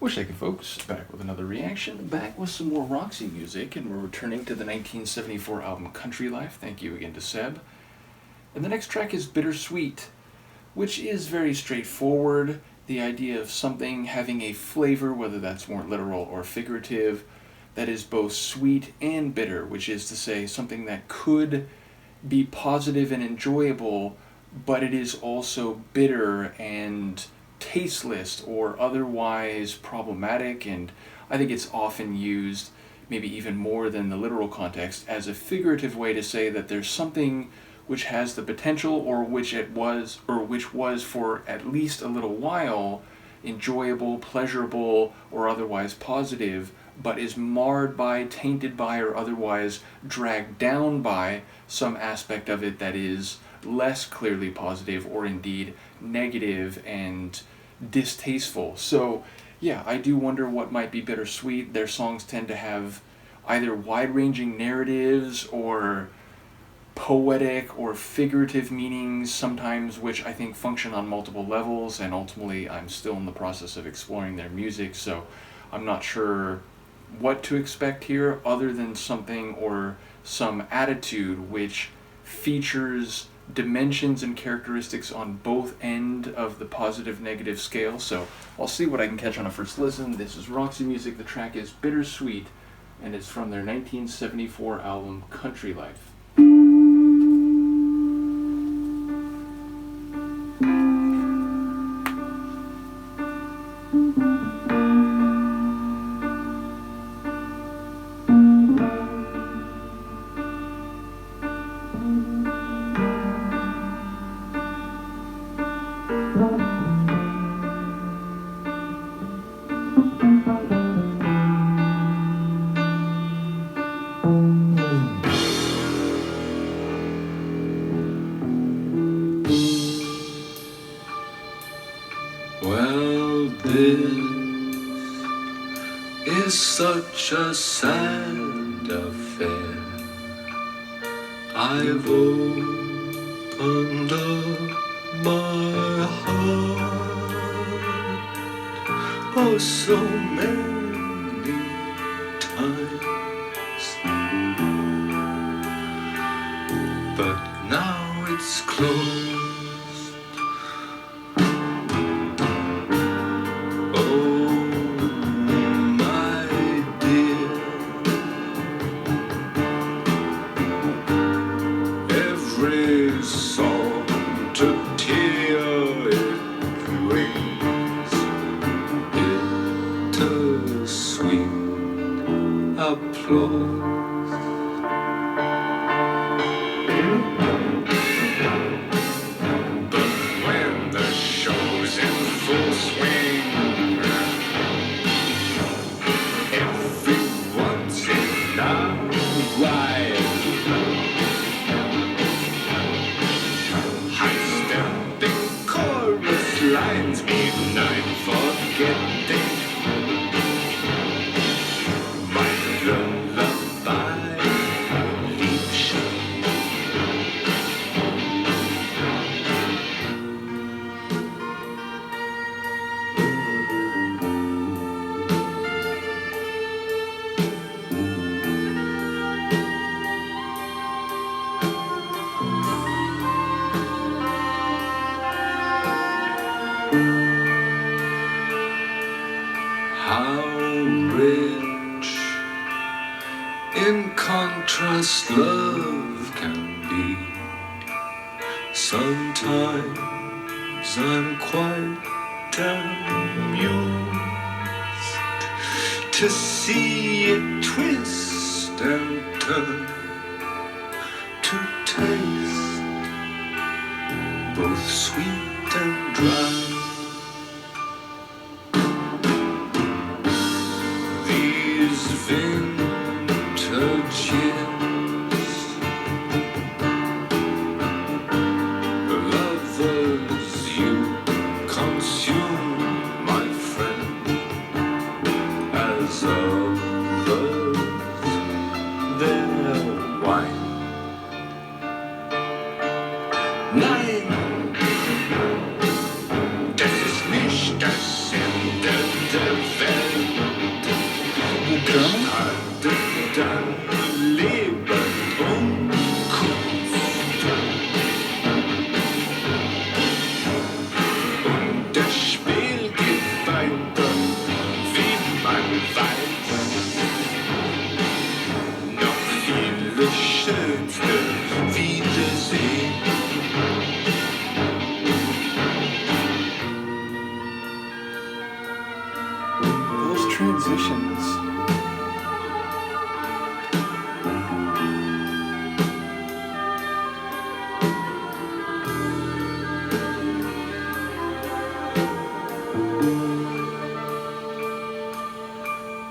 Wish I could, folks. Back with another reaction. Back with some more Roxy music, and we're returning to the 1974 album Country Life. Thank you again to Seb. And the next track is Bittersweet, which is very straightforward. The idea of something having a flavor, whether that's more literal or figurative, that is both sweet and bitter, which is to say something that could be positive and enjoyable, but it is also bitter and tasteless or otherwise problematic. And I think it's often used, maybe even more than the literal context, as a figurative way to say that there's something which has the potential, or which was for at least a little while enjoyable, pleasurable, or otherwise positive, but is marred by, tainted by, or otherwise dragged down by some aspect of it that is less clearly positive, or indeed negative and distasteful. So yeah, I do wonder what might be bittersweet. Their songs tend to have either wide-ranging narratives or poetic or figurative meanings, sometimes, which I think function on multiple levels, and ultimately I'm still in the process of exploring their music, so I'm not sure what to expect here other than something or some attitude which features dimensions and characteristics on both end of the positive-negative scale. So I'll see what I can catch on a first listen. This is Roxy music. The track is Bittersweet, and it's from their 1974 album Country Life. Well, this is such a sad affair. I've opened up my heart, oh, so many times, but now it's closed. Every song to tear it brings bittersweet applause. But when the show's in full swing, everyone's in a riot. Lines midnight forgetting my lullaby leaves. How rich in contrast love can be. Sometimes I'm quite amused to see it twist and turn, to taste both sweet and dry. Vintage years, lovers, you consume, my friend, as others their wine. Nein, das ist nicht das Ende der Welt The German? hatte dann Leben und Kunst. Und das Spiel geht weiter, wie man weiß. Noch viele schönste Wiedersehen. Those transitions.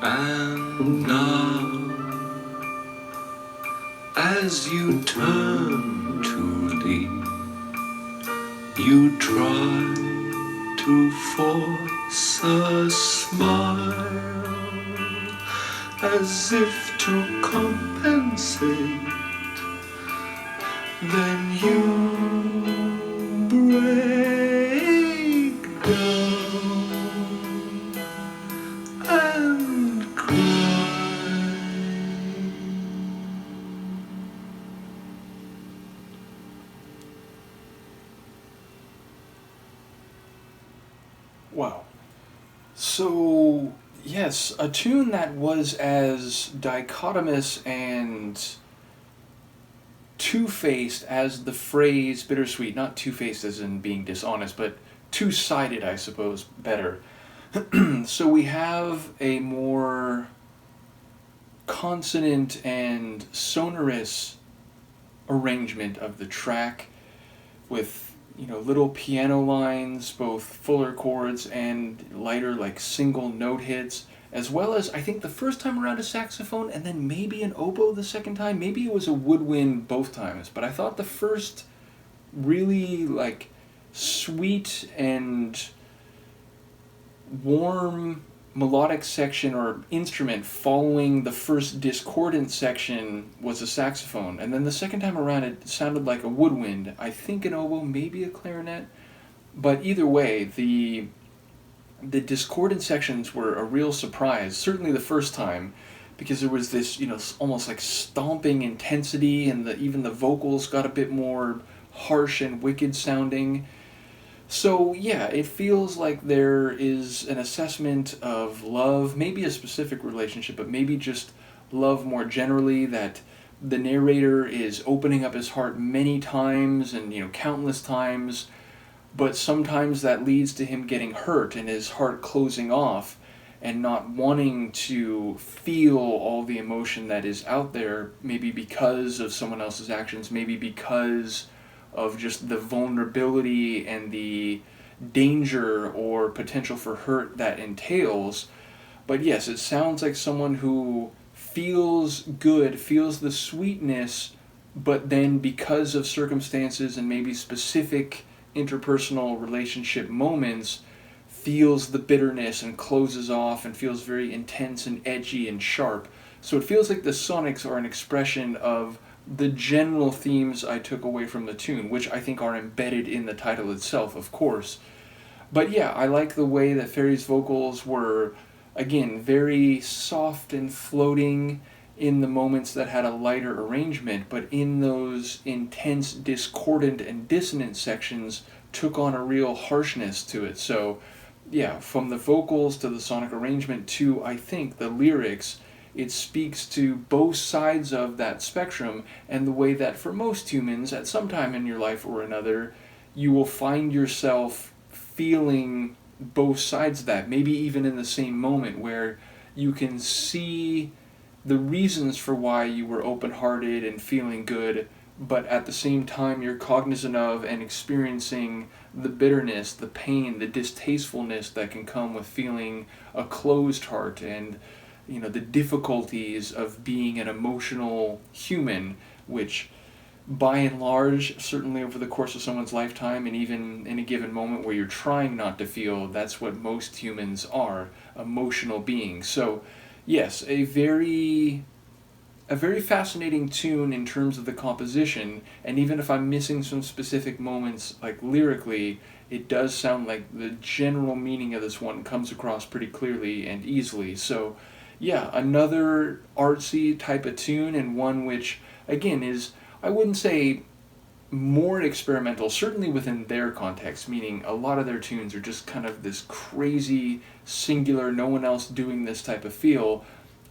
And now, as you turn to leave, you try to force a smile, as if to compensate. Then you break down and cry. Wow. So, yes, a tune that was as dichotomous and two-faced as the phrase bittersweet, not two-faced as in being dishonest, but two-sided, I suppose, better. So we have a more consonant and sonorous arrangement of the track with, little piano lines, both fuller chords and lighter, like single note hits, as well as, I think the first time around, a saxophone, and then maybe an oboe the second time. Maybe it was a woodwind both times, but I thought the first really, sweet and warm melodic section or instrument following the first discordant section was a saxophone, and then the second time around it sounded like a woodwind, I think an oboe, maybe a clarinet, but either way, the discordant sections were a real surprise, certainly the first time, because there was this, almost like stomping intensity, and even the vocals got a bit more harsh and wicked sounding. So, yeah, it feels like there is an assessment of love, maybe a specific relationship, but maybe just love more generally, that the narrator is opening up his heart many times and, countless times, but sometimes that leads to him getting hurt and his heart closing off and not wanting to feel all the emotion that is out there, maybe because of someone else's actions, maybe because of just the vulnerability and the danger or potential for hurt that entails. But yes, it sounds like someone who feels good, feels the sweetness, but then because of circumstances and maybe specific interpersonal relationship moments, feels the bitterness and closes off and feels very intense and edgy and sharp. So it feels like the sonics are an expression of the general themes I took away from the tune, which I think are embedded in the title itself, of course. But yeah, I like the way that Ferry's vocals were, again, very soft and floating in the moments that had a lighter arrangement, but in those intense discordant and dissonant sections took on a real harshness to it. So yeah, from the vocals to the sonic arrangement to, I think, the lyrics, it speaks to both sides of that spectrum, and the way that for most humans, at some time in your life or another, you will find yourself feeling both sides of that, maybe even in the same moment, where you can see the reasons for why you were open-hearted and feeling good, but at the same time you're cognizant of and experiencing the bitterness, the pain, the distastefulness that can come with feeling a closed heart, and the difficulties of being an emotional human, which by and large, certainly over the course of someone's lifetime, and even in a given moment where you're trying not to feel, that's what most humans are, emotional beings. So yes, a very a very fascinating tune in terms of the composition, and even if I'm missing some specific moments, like lyrically, it does sound like the general meaning of this one comes across pretty clearly and easily. So, yeah, another artsy type of tune, and one which, again, is, I wouldn't say more experimental, certainly within their context, meaning a lot of their tunes are just kind of this crazy, singular, no one else doing this type of feel.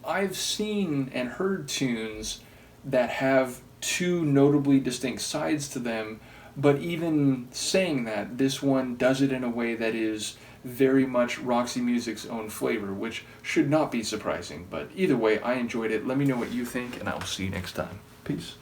I've seen and heard tunes that have two notably distinct sides to them, but even saying that, this one does it in a way that is very much Roxy Music's own flavor, which should not be surprising. But either way, I enjoyed it. Let me know what you think, and I will see you next time. Peace.